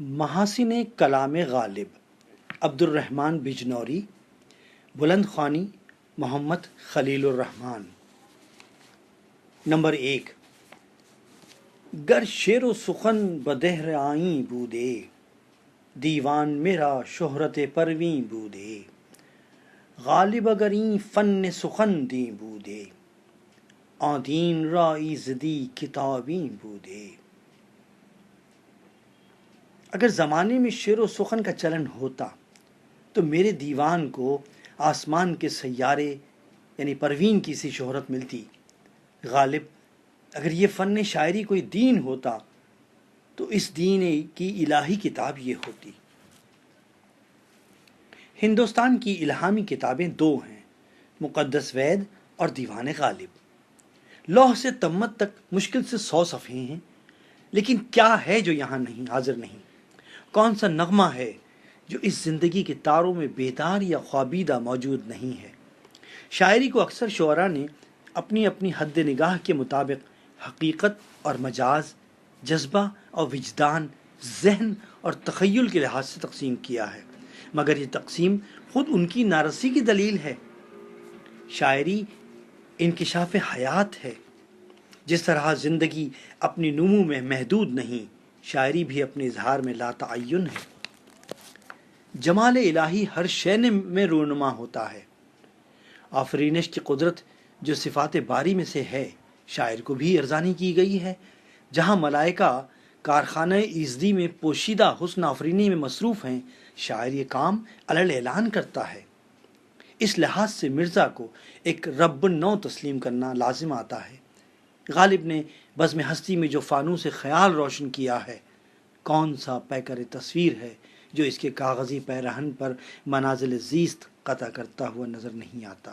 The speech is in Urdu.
محاسن کلام غالب، عبد الرحمن بجنوری، بلند خوانی محمد خلیل الرحمن۔ نمبر 1۔ گر شعر و سخن بدہر آئیں بودے، دیوان میرا شہرت پرویں بودے، غالب اگر این فن سخن دیں بودے، آدین را ایزدی کتابیں بودے۔ اگر زمانے میں شعر و سخن کا چلن ہوتا تو میرے دیوان کو آسمان کے سیارے یعنی پروین کی سی شہرت ملتی۔ غالب اگر یہ فن شاعری کوئی دین ہوتا تو اس دین کی الہی کتاب یہ ہوتی۔ ہندوستان کی الہامی کتابیں دو ہیں، مقدس وید اور دیوان غالب۔ لوح سے تمت تک مشکل سے 100 صفحے ہیں، لیکن کیا ہے جو یہاں نہیں حاضر نہیں؟ کون سا نغمہ ہے جو اس زندگی کے تاروں میں بیدار یا خوابیدہ موجود نہیں ہے؟ شاعری کو اکثر شعراء نے اپنی اپنی حد نگاہ کے مطابق حقیقت اور مجاز، جذبہ اور وجدان، ذہن اور تخیل کے لحاظ سے تقسیم کیا ہے، مگر یہ تقسیم خود ان کی نارسی کی دلیل ہے۔ شاعری انکشاف حیات ہے۔ جس طرح زندگی اپنی نمو میں محدود نہیں، شاعری بھی اپنے اظہار میں لا تعین ہے۔ جمال الہی ہر شے میں رونما ہوتا ہے۔ آفرینش کی قدرت جو صفات باری میں سے ہے، شاعر کو بھی ارزانی کی گئی ہے۔ جہاں ملائکہ کارخانہ ایزدی میں پوشیدہ حسن آفرینی میں مصروف ہیں، شاعر یہ کام علل اعلان کرتا ہے۔ اس لحاظ سے مرزا کو ایک رب نو تسلیم کرنا لازم آتا ہے۔ غالب نے بزم ہستی میں جو فانوس خیال روشن کیا ہے، کون سا پیکر تصویر ہے جو اس کے کاغذی پیرہن پر منازل زیست قطع کرتا ہوا نظر نہیں آتا۔